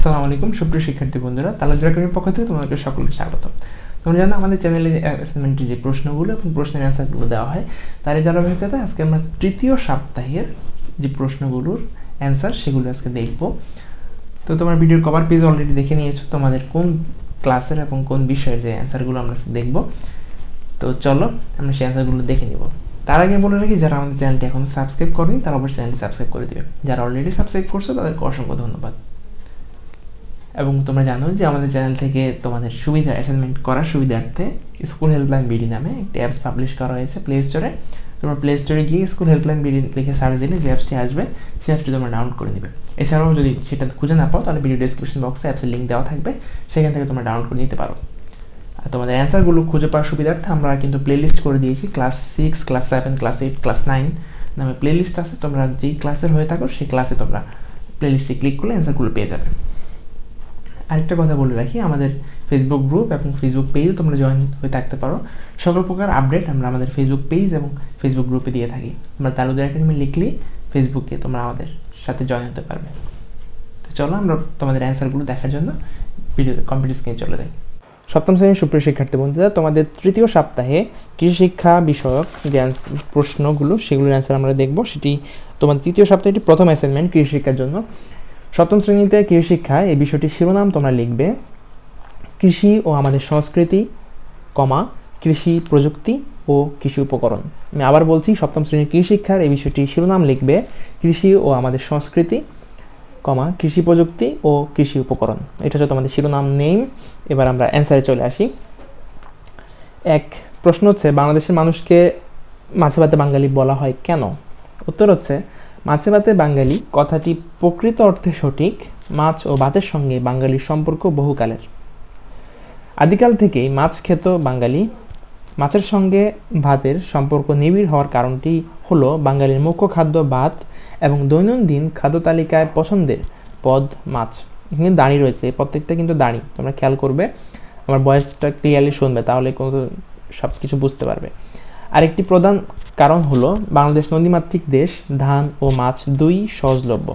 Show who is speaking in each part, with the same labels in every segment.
Speaker 1: আসসালামু আলাইকুম সুপ্রিয় শিক্ষার্থী বন্ধুরা, তালুকদার একাডেমির পক্ষ থেকে তোমাদেরকে সকলকে স্বাগত। তোমরা জানো আমাদের চ্যানেলে অ্যাসাইনমেন্টের যে প্রশ্নগুলো এবং প্রশ্নের অ্যান্সারগুলো দেওয়া হয়, তারই ধারাবাহিকতায় আজকে আমরা তৃতীয় সপ্তাহের যে প্রশ্নগুলোর অ্যান্সার সেগুলো আজকে দেখব। তো তোমার ভিডিওর কভার পেজ অলরেডি দেখে নিয়েছো তোমাদের কোন ক্লাসের এবং কোন বিষয়ের যে অ্যান্সারগুলো আমরা দেখব। তো চলো আমরা সেই অ্যান্সারগুলো দেখে নিব। তার আগে বলে রাখি, যারা আমাদের চ্যানেলটি এখন সাবস্ক্রাইব করেনি তারা অবশ্যই চ্যানেলটি সাবস্ক্রাইব করে দিবে। যারা অলরেডি সাবস্ক্রাইব করছো তাদেরকে অসংখ্য ধন্যবাদ। এবং তোমরা জানো যে আমাদের চ্যানেল থেকে তোমাদের সুবিধা অ্যাসাইনমেন্ট করার সুবিধার্থে স্কুল হেল্পলাইন বিডি নামে একটি অ্যাপস পাবলিশ করা হয়েছে প্লে স্টোরে। তোমরা প্লে স্টোরে গিয়ে স্কুল হেল্পলাইন বিডি লিখে সার্চ দিলে যে অ্যাপসটি আসবে সেই অ্যাপসটি তোমরা ডাউনলোড করে নেবে। এছাড়াও যদি সেটা খুঁজে না পাও তাহলে ভিডিও ডেসক্রিপশন বক্সে অ্যাপসের লিঙ্ক দেওয়া থাকবে, সেখান থেকে তোমরা ডাউনলোড করে নিতে পারো। আর তোমাদের অ্যান্সারগুলো খুঁজে পাওয়ার সুবিধার্থে আমরা কিন্তু প্লেলিস্ট করে দিয়েছি। ক্লাস 6, ক্লাস 7, ক্লাস 8, ক্লাস 9 নামে প্লেলিস্ট আছে। তোমরা যেই ক্লাসের হয়ে থাকো সেই ক্লাসে তোমরা প্লেলিস্টে ক্লিক করলে অ্যান্সারগুলো পেয়ে যাবে। আরেকটা কথা বলে রাখি, আমাদের ফেসবুক গ্রুপ এবং ফেসবুক পেজে তোমরা জয়েন হয়ে থাকতে পারো। সকল প্রকার আপডেট আমরা আমাদের ফেসবুক পেজ এবং ফেসবুক গ্রুপে দিয়ে থাকি। তোমরা তালুকদার একাডেমি লিখলেই ফেসবুকে তোমরা আমাদের সাথে জয়েন হতে পারবে। তো চলো আমরা তোমাদের অ্যান্সারগুলো দেখার জন্য ভিডিও কম্পিউটার স্ক্রিনে চলে যাই। সপ্তম শ্রেণীর সুপ্রিয় শিক্ষার্থী বন্ধুরা, তোমাদের তৃতীয় সপ্তাহে কৃষি শিক্ষা বিষয়ক যে প্রশ্নগুলো সেগুলোর অ্যান্সার আমরা দেখব। সেটি তোমাদের তৃতীয় সপ্তাহটি প্রথম অ্যাসাইনমেন্ট কৃষি শিক্ষার জন্য। সপ্তম শ্রেণীতে কৃষি শিক্ষা এই বিষয়টির শিরোনাম তোমরা লিখবে কৃষি ও আমাদের সংস্কৃতি, কৃষি প্রযুক্তি ও কৃষি উপকরণ। আমি আবার বলছি, সপ্তম শ্রেণীর কৃষি শিক্ষার এই বিষয়টির শিরোনাম লিখবে কৃষি ও আমাদের সংস্কৃতি, কৃষি প্রযুক্তি ও কৃষি উপকরণ। এটা হচ্ছে তোমাদের শিরোনাম নেম। এবার আমরা অ্যান্সারে চলে আসি। এক প্রশ্ন হচ্ছে, বাংলাদেশের মানুষকে মাছে ভাতে বাঙালি বলা হয় কেন? উত্তর হচ্ছে, মাছে ভাতে বাঙালি কথাটি প্রকৃত অর্থে সঠিক। মাছ ও ভাতের সঙ্গে বাঙালির সম্পর্ক বহুকালের। আদিকাল থেকেই মাছ খেত বাঙালি। মাছের সঙ্গে ভাতের সম্পর্ক নিবিড় হওয়ার কারণটি হলো বাঙালির মুখ্য খাদ্য ভাত এবং দৈনন্দিন খাদ্য তালিকায় পছন্দের পদ মাছ। এখানে দাঁড়ি রয়েছে, প্রত্যেকটা কিন্তু দাঁড়ি, তোমরা খেয়াল করবে, আমার ভয়েসটা ক্লিয়ারলি শুনবে, তাহলে কোনো সব কিছু বুঝতে পারবে। আরেকটি প্রধান কারণ হলো বাংলাদেশ নদীমাতৃক দেশ, ধান ও মাছ দুই সহজলভ্য।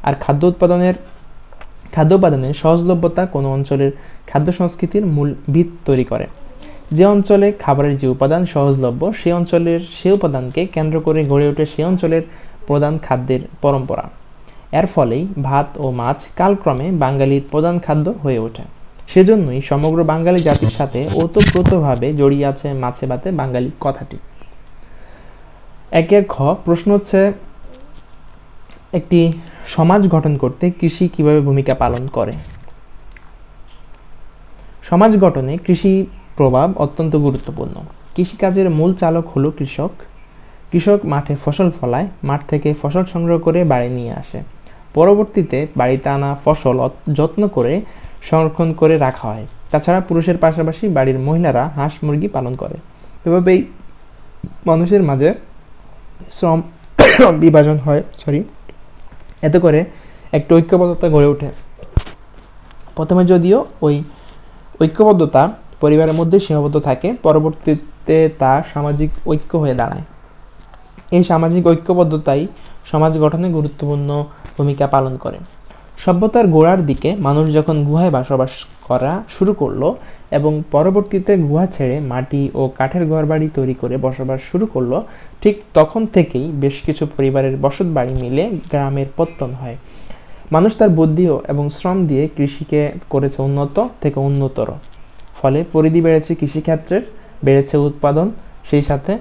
Speaker 1: আর খাদ্য উপাদানের সহজলভ্যতা কোনো অঞ্চলের খাদ্য সংস্কৃতির মূল ভিত তৈরি করে। যে অঞ্চলে খাবারের যে উপাদান সহজলভ্য, সেই অঞ্চলের সে উপাদানকে কেন্দ্র করে গড়ে ওঠে সেই অঞ্চলের প্রধান খাদ্যের পরম্পরা। এর ফলেই ভাত ও মাছ কালক্রমে বাঙালির প্রধান খাদ্য হয়ে ওঠে। সেজন্যই সমগ্র বাঙালি জাতির সাথে ওতপ্রোতভাবে জড়িয়ে আছে মাছে ভাতে বাঙালি কথাটি। একের খ প্রশ্ন হচ্ছে, একটি সমাজ গঠন করতে কৃষি কিভাবে ভূমিকা পালন করে? সমাজ গঠনে কৃষি প্রভাব অত্যন্ত গুরুত্বপূর্ণ। কৃষিকাজের মূল চালক হলো কৃষক। কৃষক মাঠে ফসল ফলায়, মাঠ থেকে ফসল সংগ্রহ করে বাড়ি নিয়ে আসে। পরবর্তীতে বাড়িতে আনা ফসল যত্ন করে সংরক্ষণ করে রাখা হয়। তাছাড়া পুরুষের পাশাপাশি বাড়ির মহিলারা হাঁস মুরগি পালন করে। এভাবেই মানুষের মাঝে শ্রম বিভাজন হয়, এতে করে একটা ঐক্যবদ্ধতা গড়ে ওঠে। প্রথমে যদিও ওই ঐক্যবদ্ধতা পরিবারের মধ্যে সীমাবদ্ধ থাকে, পরবর্তীতে তা সামাজিক ঐক্য হয়ে দাঁড়ায়। এই সামাজিক ঐক্যবদ্ধতাই সমাজ গঠনে গুরুত্বপূর্ণ ভূমিকা পালন করে। সভ্যতার গোড়ার দিকে মানুষ যখন গুহায় বসবাস করা শুরু করলো এবং পরবর্তীতে গুহা ছেড়ে মাটি ও কাঠের ঘরবাড়ি তৈরি করে বসবাস শুরু করলো, ঠিক তখন থেকেই বেশ কিছু পরিবারের বসত বাড়ি মিলে গ্রামের পত্তন হয়। মানুষ তার বুদ্ধি এবং শ্রম দিয়ে কৃষিকে করেছে উন্নত থেকে উন্নতর। ফলে পরিধি বেড়েছে, কৃষিক্ষেত্রের বেড়েছে উৎপাদন, সেই সাথে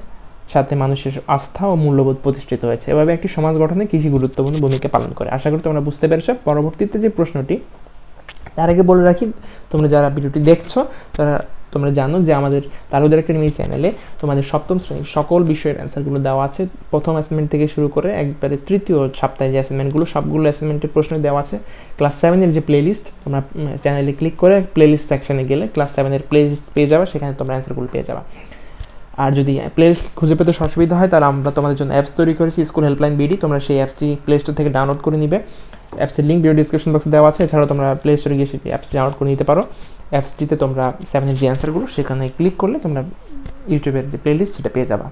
Speaker 1: সাথে মানুষের আস্থা ও মূল্যবোধ প্রতিষ্ঠিত হয়েছে। এভাবে একটি সমাজ গঠনে কৃষি গুরুত্বপূর্ণ ভূমিকা পালন করে। আশা করি তোমরা বুঝতে পেরেছো। পরবর্তীতে যে প্রশ্নটি, তার আগে বলে রাখি, তোমরা যারা ভিডিওটি দেখছো তোমরা জানো যে আমাদের তালুকদার একাডেমি চ্যানেলে তোমাদের সপ্তম শ্রেণীর সকল বিষয়ের অ্যান্সারগুলো দেওয়া আছে। প্রথম অ্যাসাইনমেন্ট থেকে শুরু করে একবারে তৃতীয় সপ্তাহের যে অ্যাসাইনমেন্টগুলো, সবগুলো অ্যাসাইনমেন্টের প্রশ্ন দেওয়া আছে। ক্লাস 7-এর যে প্লেলিস্ট, তোমরা চ্যানেলে ক্লিক করে প্লেলিস্ট সেকশনে গেলে ক্লাস 7-এর প্লেলিস্ট পেয়ে যাবে, সেখানে তোমরা অ্যান্সারগুলো পেয়ে যাবে। আর যদি প্লেলিস্ট খুঁজে পেতে অসুবিধা হয় তাহলে আমরা তোমাদের জন্য অ্যাপস তৈরি করেছি, স্কুল হেল্পলাইন বিডি। তোমরা সেই অ্যাপসটি প্লে স্টোর থেকে ডাউনলোড করে নিবে। অ্যাপসের লিঙ্ক ভিডিও ডিসক্রিপশন বক্সে দেওয়া আছে। এছাড়াও তোমরা প্লে স্টোরে গিয়ে সেই অ্যাপসটি ডাউনলোড করে নিতে পারো। অ্যাপসটিতে তোমরা 7-এর যে অ্যান্সারগুলো সেখানে ক্লিক করলে তোমরা ইউটিউবের যে প্লেলিস্ট সেটা পেয়ে যাবা।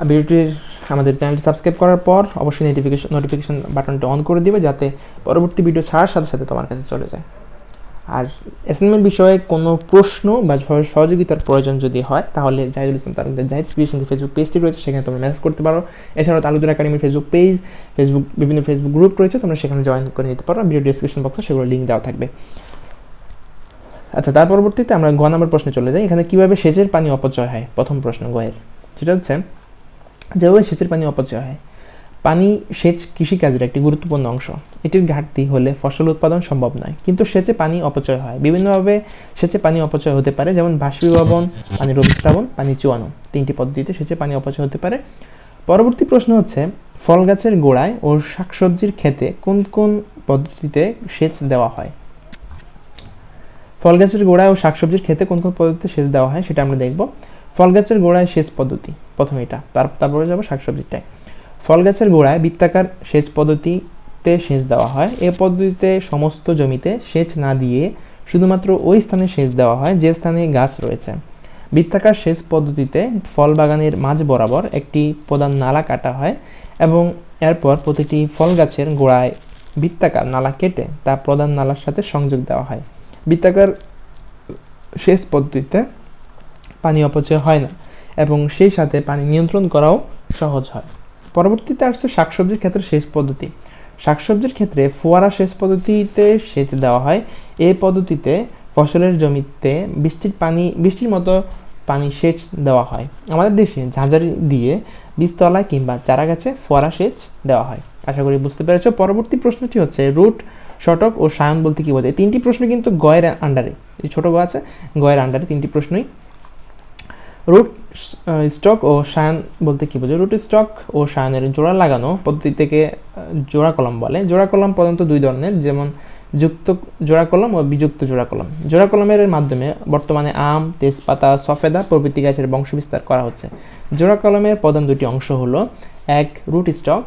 Speaker 1: ভিডিওটির আমাদের চ্যানেলটি সাবস্ক্রাইব করার পর অবশ্যই নোটিফিকেশন বাটনটা অন করে দিবে, যাতে পরবর্তী ভিডিও ছাড়ার সাথে সাথে তোমার কাছে চলে যায়। আর অ্যাসাইনমেন্ট বিষয়ে কোনো প্রশ্ন বা সহযোগিতার প্রয়োজন যদি হয়, তাহলে জাহিদুল ইসলাম তালুকদার জাহিদ ক্রিয়েশন যে ফেসবুক পেজটি রয়েছে সেখানে তোমরা মেসেজ করতে পারো। এছাড়াও তালুকদার একাডেমির ফেসবুক পেজ, বিভিন্ন ফেসবুক গ্রুপ রয়েছে, তোমরা সেখানে জয়েন করে নিতে পারো। ভিডিও ডিসক্রিপশন বক্সে সেগুলো লিঙ্ক দেওয়া থাকবে। আচ্ছা, তার পরবর্তীতে আমরা গ নম্বর প্রশ্নে চলে যাই। এখানে কিভাবে সেচের পানি অপচয় হয়, প্রথম প্রশ্ন গয়ের, সেটা হচ্ছে যেভাবে সেচের পানি অপচয় হয়। পানি সেচ কৃষিকাজের একটি গুরুত্বপূর্ণ অংশ। এটির ঘাটতি হলে ফসল উৎপাদন সম্ভব নয়, কিন্তু সেচে পানি অপচয় হয়। বিভিন্নভাবে সেচে পানি অপচয় হতে পারে, যেমন বাষ্পীভবন, পানির অভিস্রাবণ, পানি চুয়ানো। 3টি পদ্ধতিতে সেচে পানি অপচয় হতে পারে। পরবর্তী প্রশ্ন হচ্ছে ফল গাছের গোড়ায় ও শাকসবজির ক্ষেতে কোন কোন পদ্ধতিতে সেচ দেওয়া হয়। ফল গাছের গোড়ায় ও শাকসবজির ক্ষেতে কোন কোন পদ্ধতিতে সেচ দেওয়া হয় সেটা আমরা দেখব। ফল গাছের গোড়ায় সেচ পদ্ধতি, প্রথমে এটা, তারপরে যাব শাকসবজিটায়। ফল গাছের গোড়ায় বৃত্তাকার সেচ পদ্ধতিতে সেচ দেওয়া হয়। এ পদ্ধতিতে সমস্ত জমিতে সেচ না দিয়ে শুধুমাত্র ওই স্থানে সেচ দেওয়া হয় যে স্থানে গাছ রয়েছে। বৃত্তাকার সেচ পদ্ধতিতে ফল বাগানের মাঝ বরাবর একটি প্রধান নালা কাটা হয় এবং এরপর প্রতিটি ফল গাছের গোড়ায় বৃত্তাকার নালা কেটে তা প্রধান নালার সাথে সংযোগ দেওয়া হয়। বৃত্তাকার সেচ পদ্ধতিতে পানি অপচয় হয় না এবং সেই সাথে পানি নিয়ন্ত্রণ করাও সহজ হয়। পরবর্তীতে আসছে শাকসবজির ক্ষেত্রে সেচ পদ্ধতি। শাকসবজির ক্ষেত্রে ফোয়ারা সেচ পদ্ধতিতে সেচ দেওয়া হয়। এই পদ্ধতিতে ফসলের জমিতে বৃষ্টির মতো পানি সেচ দেওয়া হয়। আমাদের দেশে ঝাঁঝারি দিয়ে বীজতলায় কিংবা চারা গাছে ফোয়ারা সেচ দেওয়া হয়। আশা করি বুঝতে পেরেছো। পরবর্তী প্রশ্নটি হচ্ছে রুট, শটক ও সায়ন বলতে কি বোঝায়। 3টি প্রশ্ন কিন্তু গয়ের আন্ডারে, এই ছোট গ আছে গয়ের আন্ডারে 3টি প্রশ্নই। রুট স্টক ও সায়ন বলতে কি বোঝায়। রুট স্টক ও সায়নের জোড়া লাগানো পদ্ধতি থেকে জোড়া কলম বলে। জোড়া কলম প্রধানত দুই ধরনের, যেমন যুক্ত জোড়া কলম ও বিযুক্ত জোড়া কলম। জোড়া কলমের মাধ্যমে বর্তমানে আম, তেজপাতা, সফেদা প্রভৃতি গাছের বংশবিস্তার করা হচ্ছে। জোড়া কলমের প্রধান দুটি অংশ হলো, এক রুট স্টক,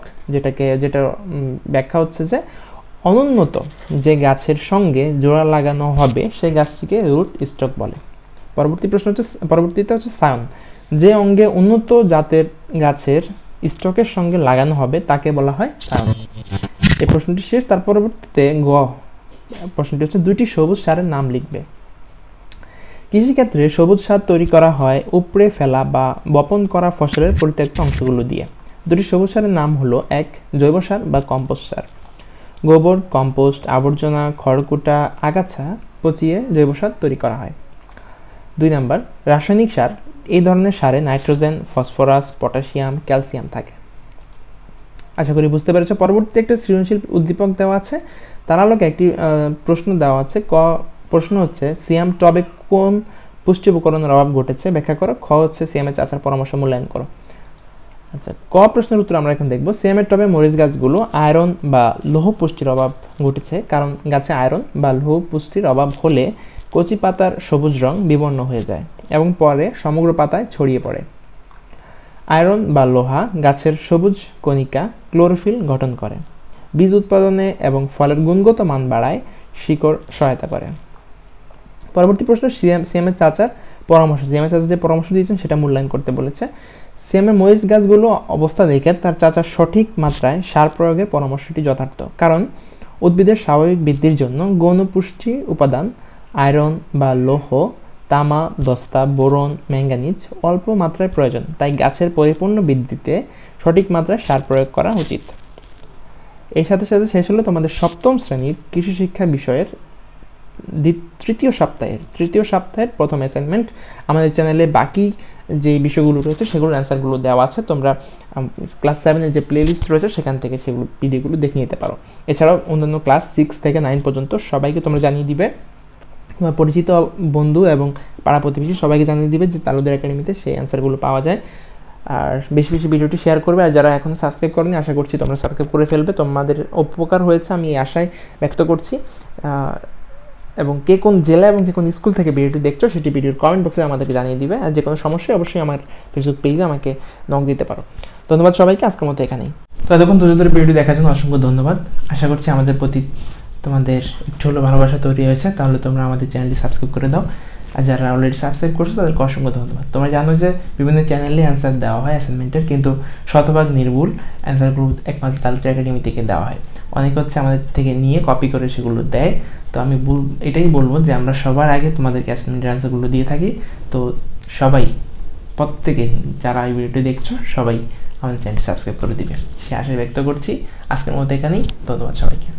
Speaker 1: যেটা ব্যাখ্যা হচ্ছে যে অনুন্নত যে গাছের সঙ্গে জোড়া লাগানো হবে সেই গাছটিকে রুট স্টক বলে। পরবর্তীতে হচ্ছে সায়ন, যে অঙ্গে উন্নত জাতের গাছের স্টকের সঙ্গে লাগানো হবে তাকে বলা হয় সায়ন। এই প্রশ্নটি শেষ। তার পরবর্তীতে গ প্রশ্নটি হচ্ছে দুইটি সবুজ সারের নাম লিখবে। কৃষিক্ষেত্রে সবুজ সার তৈরি করা হয় উপড়ে ফেলা বা বপন করা ফসলের পরিত্যক্ত অংশগুলো দিয়ে। দুটি সবুজ সারের নাম হলো, এক জৈব সার বা কম্পোস্ট সার। গোবর, কম্পোস্ট, আবর্জনা, খড়কুটা, আগাছা পচিয়ে জৈব সার তৈরি করা হয়। 2 নাম্বার রাসায়নিক সার। এই ধরনের সারে নাইট্রোজেন, ফসফরাস, পটাশিয়াম, ক্যালসিয়াম থাকে। আশা করি বুঝতে পেরেছো। পরবর্তীতে একটা সৃজনশীল উদ্দীপক দেওয়া আছে, তার আলোকে একটি প্রশ্ন দেওয়া আছে। প্রশ্ন হচ্ছে সিয়াম টবে কোন পুষ্টি উপকরণের অভাব ঘটেছে ব্যাখ্যা করো। খ হচ্ছে সিয়ামের চাষার পরামর্শ মূল্যায়ন করো। আচ্ছা, ক প্রশ্নের উত্তর আমরা এখন দেখব। সিয়ামের টবে মরিচ গাছগুলো আয়রন বা লৌহ পুষ্টির অভাব ঘটেছে, কারণ গাছে আয়রন বা লৌহ পুষ্টির অভাব হলে কচি পাতার সবুজ রং বিবর্ণ হয়ে যায় এবং পরে সমগ্র পাতায় ছড়িয়ে পড়ে। আয়রন বা লোহা গাছের সবুজ কণিকা ক্লোরোফিল গঠন করে, বীজ উৎপাদনে এবং ফলের গুণগত মান বাড়ায়, শিকড় সহায়তা করে। পরবর্তী প্রশ্ন সিয়ামের চাচার পরামর্শ। সিয়ামের চাচা যে পরামর্শ দিয়েছেন সেটা মূল্যায়ন করতে বলেছে। সিয়ামের মরিচ গাছগুলো অবস্থা দেখে তার চাচার সঠিক মাত্রায় সার প্রয়োগের পরামর্শটি যথার্থ, কারণ উদ্ভিদের স্বাভাবিক বৃদ্ধির জন্য গৌণ পুষ্টি উপাদান আয়রন বা লৌহ, তামা, দস্তা, বোরন, ম্যাঙ্গানিজ অল্প মাত্রায় প্রয়োজন, তাই গাছের পরিপূর্ণ বৃদ্ধিতে সঠিক মাত্রায় সার প্রয়োগ করা উচিত। এর সাথে সাথে শেষ হলো তোমাদের সপ্তম শ্রেণীর কৃষি শিক্ষা বিষয়ের তৃতীয় সপ্তাহের প্রথম অ্যাসাইনমেন্ট। আমাদের চ্যানেলে বাকি যে বিষয়গুলো রয়েছে সেগুলোর অ্যান্সারগুলো দেওয়া আছে, তোমরা ক্লাস 7-এর যে প্লেলিস্ট রয়েছে সেখান থেকে সেগুলো ভিডিওগুলো দেখে নিতে পারো। এছাড়াও অন্যান্য ক্লাস 6 থেকে 9 পর্যন্ত সবাইকে তোমরা জানিয়ে দিবে, পরিচিত বন্ধু এবং পাড়া প্রতিবেশী সবাইকে জানিয়ে দিবে যে তালুকদার একাডেমিতে সেই অ্যান্সারগুলো পাওয়া যায়। আর বেশি বেশি ভিডিওটি শেয়ার করবে, আর যারা এখনো সাবস্ক্রাইব করেনি আশা করছি তোমরা সাবস্ক্রাইব করে ফেলবে। তোমাদের উপকার হয়েছে আমি এই আশায় ব্যক্ত করছি। এবং কে কোন জেলা এবং কে কোন স্কুল থেকে ভিডিওটি দেখছো সেটি ভিডিওর কমেন্ট বক্সে আমাদেরকে জানিয়ে দিবে। আর যে কোনো সমস্যায় অবশ্যই আমার ফেসবুক পেজে আমাকে নক দিতে পারো। ধন্যবাদ সবাইকে, আজকের মতো এখানেই। তো এতক্ষণ ধৈর্য ধরে ভিডিও দেখার জন্য অসংখ্য ধন্যবাদ। আশা করছি আমাদের প্রতি তোমাদের একটু হলেও ভালোবাসা তৈরি হয়েছে, তাহলে তোমরা আমাদের চ্যানেলটি সাবস্ক্রাইব করে দাও আর যারা অলরেডি সাবস্ক্রাইব করছো তাদেরকে অসংখ্য ধন্যবাদ। তোমরা জানো যে বিভিন্ন চ্যানেলে অ্যান্সার দেওয়া হয় অ্যাসাইনমেন্টের, কিন্তু শতভাগ নির্ভুল অ্যান্সারগুলো একমাত্র তালুকদার একাডেমি থেকে দেওয়া হয়। অনেকে হচ্ছে আমাদের থেকে নিয়ে কপি করে সেগুলো দেয়। তো আমি এটাই বলবো যে আমরা সবার আগে তোমাদেরকে অ্যাসাইনমেন্টের অ্যান্সারগুলো দিয়ে থাকি। তো সবাই, প্রত্যেকে যারা এই ভিডিওটি দেখছো সবাই আমাদের চ্যানেলটি সাবস্ক্রাইব করে দিবে, সে আশা ব্যক্ত করছি। আজকের মতো এখানেই, ধন্যবাদ সবাইকে।